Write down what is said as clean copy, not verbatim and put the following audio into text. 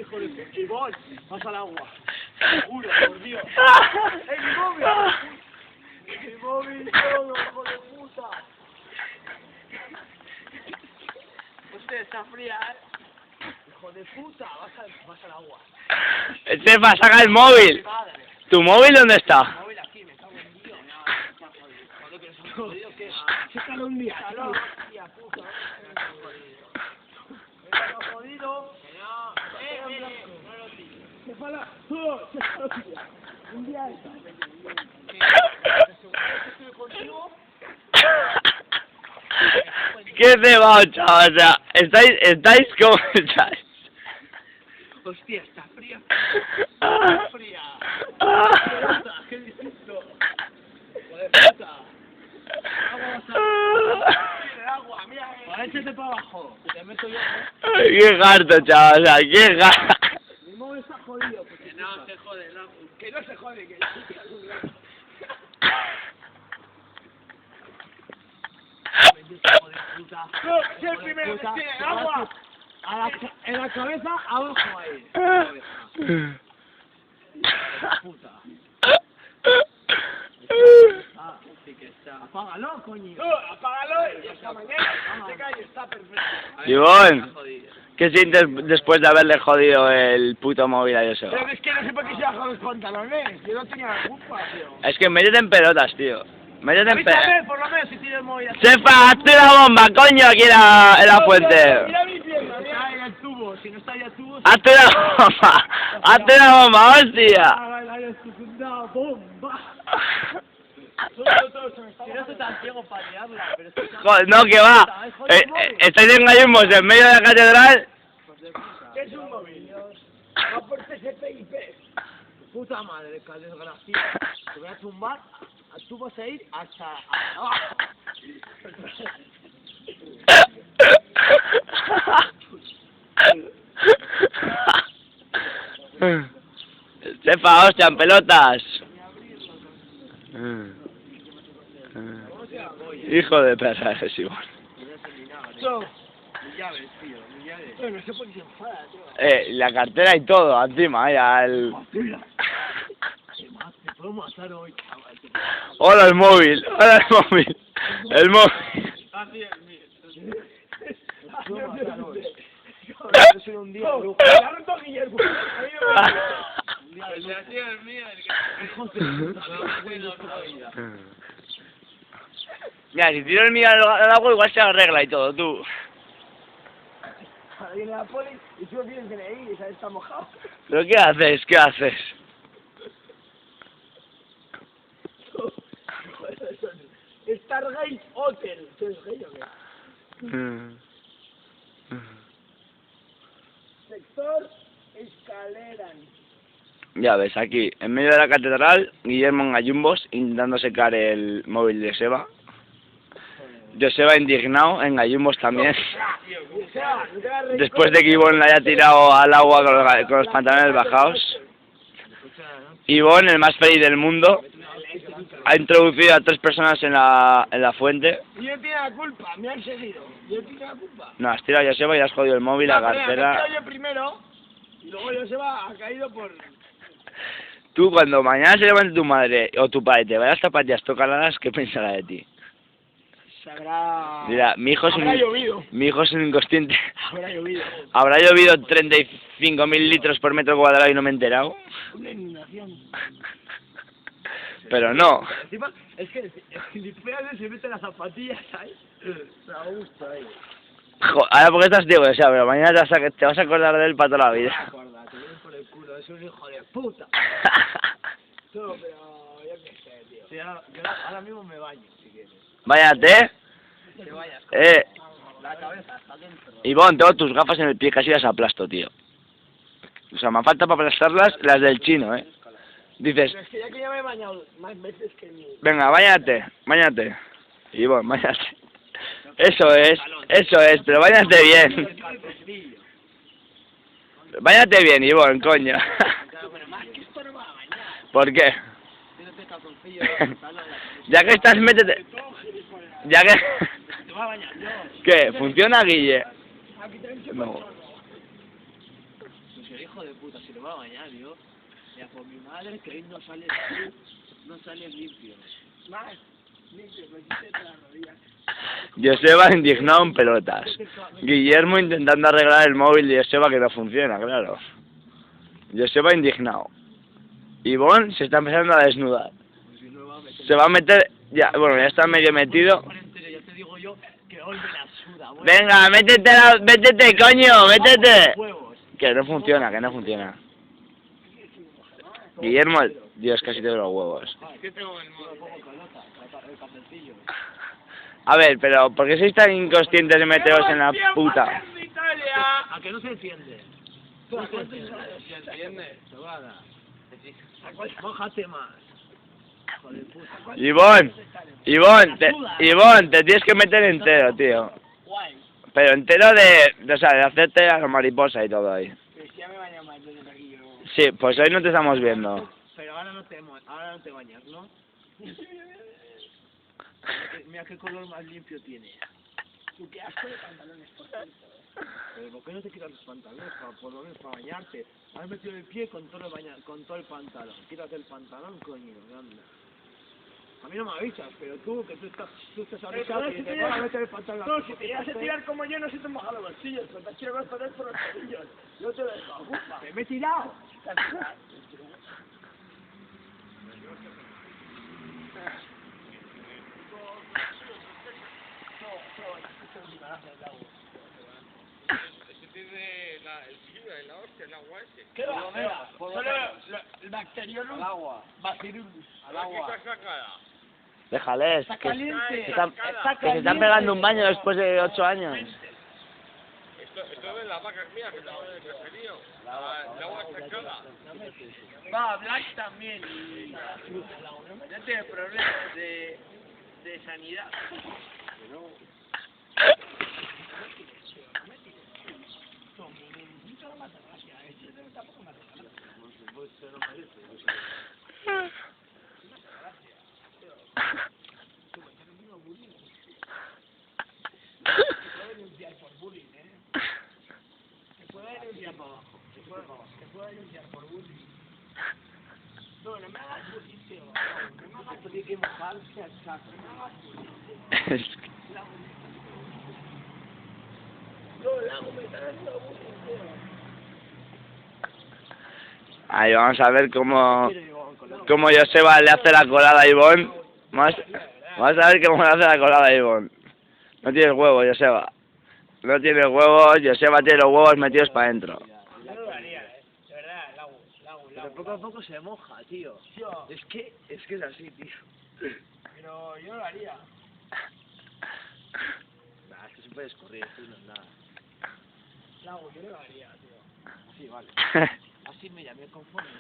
Hijo de puta, Ivón, vas al agua. Juro, por Dios. ¡El móvil! ¡El móvil todo, hijo de puta! Hostia, está fría, Hijo de puta, vas al agua. Estefa, saca el móvil. Madre. ¿Tu móvil dónde está? El móvil aquí, me cago en Dios. Está jodido. Joder, que es jodido, ¿qué? Chécalo un día, hostia puta. Está jodido. No lo tires. Se fala. Un día está. ¿Estoy contigo? ¿Qué cebado, chaval? O sea, ¿estáis como estáis? Hostia, está fría. Está fría. ¿Qué dices esto? Joder, puta. Agua, mira. Échate para abajo. Te meto yo, Qué harto, chaval, o sea, qué harto. Mi móvil está jodido. Que no se jode, no. Que no se jode, que no, si el primero que tiene agua en la cabeza, abajo ahí. Puta. Ah, sí que está. Apágalo, coño. Apágalo y hasta mañana. Se cae, está perfecto. Ivón, ¿qué sientes después de haberle jodido el puto móvil a eso? Pero es que no sé por qué se bajan los pantalones. Yo no tenía la culpa, tío. Es que métete en pelotas, tío. Métete en pelotas. Avísame, por lo menos, si tiro el móvil así. Sefa, hazte la bomba, coño, aquí en la fuente. Mira mi pierna, mira en el tubo. Si no está ahí el tubo... Hazte la bomba. Hazte la bomba, hostia. Una bomba. Si no estoy tan ciego para tirarla, pero es que... Joder, no, que va. Estáis en Gallumbos, en medio de la catedral. ¿Qué es un móvil? Va por TCP/IP. Puta madre, que desgracia. Te voy a tumbar, tú vas a ir hasta abajo. Sefa, hostia, en pelotas. Hijo de perra, ese Iván. Mis llaves, tío, mis llaves. No sé por qué se enfada, tío. La cartera y todo, encima, ahí al... Te puedo matar hoy, chaval. Hola el móvil, hola el móvil. El móvil. Ah, sí, el mío. Te puedo matar hoy. Yo soy un día, Lujo. ¡La ha roto Guillermo! El ha sido el mío, el que... Hijo de puta, no. Mira, si tiro el mío al agua igual se arregla y todo, tú. Ahora viene la poli y tú no tienes DNI y está mojado. ¿Pero qué haces? ¿Qué haces? Stargate Hotel. ¿Tú eres gay o qué? Sector escalera. Ya ves, aquí, en medio de la catedral, Guillermo en Gallumbos intentando secar el móvil de Seba. Joseba indignado, en Gallumbos también. Después de que Ivón le haya tirado al agua con los pantalones bajados. Ivón, el más feliz del mundo, ha introducido a 3 personas en la fuente. Y yo tiene la culpa, me han seguido. Yo tiene la culpa. No, has tirado a Joseba y has jodido el móvil, la Me he cartera. tirado yo primero y luego Joseba ha caído por... Tú, cuando mañana se levante tu madre o tu padre te vaya las zapatillas tocaladas, ¿qué pensará de ti? Sabrá... Dirá, mi hijo es Habrá llovido. mi hijo es un inconsciente. Habrá llovido. ¿Habrá llovido 35.000 litros por metro cuadrado y no me he enterado? Una inundación. Pero no. Encima, es que el gilipollas se mete las zapatillas ahí. Me gusta ahí. Ahora porque estás ciego, o sea, pero mañana te vas a acordar de él para toda la vida. Acuerda, te vienes por el culo, es un hijo de puta. No, pero yo qué sé, tío. Sí, ahora mismo me baño, si quieres. Váyate. Que vayas. La cabeza está dentro. Ivón, tengo tus gafas en el pie, casi las aplasto, tío. O sea, me falta para aplastarlas las del chino, Dices, Pero es que ya me he bañado más veces que mi... venga, báñate. Ivón, báñate. Eso es, pero báñate bien. Báñate bien, Ivón, coño. Pero más que esto no me va a bañar. ¿Por qué? Tírate calzoncillo de pantalón, la camisa. Ya que estás, métete... Ya que... Te va a bañar yo. ¿Qué? ¿Funciona, Guille? Aquí tenemos que No. Pues el hijo de puta, se le va a bañar, yo. Ya por mi madre que hoy no sales limpio. Más limpio, me quité la rodilla. Joseba indignado en pelotas. Guillermo intentando arreglar el móvil de Joseba que no funciona, claro. Joseba indignado. Ivonne se está empezando a desnudar. Se va a meter... Ya, bueno, ya está medio metido. Ya te digo yo que hoy me la suda. Bueno, Venga, métete, coño, métete. huevos. Que no funciona, que no funciona. Guillermo, Dios, casi te doy los huevos. Es que tengo el modo poco pelota, el calcencillo. A ver, pero ¿por qué sois tan inconscientes de meteros en la puta? ¿A que no se enciende? No se enciende. Se va a dar. Mójate más. Joder, puta. Ivonne, te tienes que meter entero, tío. Guay. Pero entero o sea, de hacerte a la mariposa y todo ahí. Pero si ya me baño más desde aquí yo. Sí, pues hoy no te estamos viendo. Pero ahora no te bañas, ¿no? Mira qué color más limpio tiene. Tú qué asco de pantalones, por tanto. Pero ¿por qué no te quitas los pantalones por lo menos para bañarte? Has metido el pie con todo el pantalón. Quítate el pantalón, coño, anda. A mí no me avisas, pero tú estás avisado y te vas a meter el pantalón. No, si te ibas a tirar como yo, no se te mojan los bolsillos, pero te has tirado por dentro los bolsillos. Yo te dejo, ufa. ¡Me he tirado! ¿Qué va? Solo el bacteriólogo. Al agua. Bacillus. Al agua. Déjales, Está que caliente. se están pegando un baño después de 8 años. Esto es la vaca mía que estaba en el caserío. El agua estancada. Va, Black también. Y ya tiene problemas de sanidad. Te puede denunciar por bullying. No, no me hagas bullying, tío. No me hagas bullying, que mojarse al saco. No me hagas bullying. No, el agua me está dando bullying, tío. Ahí vamos a ver cómo Joseba le hace la colada a Ivonne. Vamos a ver cómo le hace la colada a Ivonne. No tienes huevos, Joseba. No tienes huevos, Joseba tiene los huevos metidos para adentro. Yo lo haría, de verdad, el agua. Pero poco a poco se moja, tío. Es que es así, tío. Pero yo lo haría. Nah, es que se puede escurrir, esto no es nada. El agua, yo lo haría, tío. Así, vale. Así me conforme.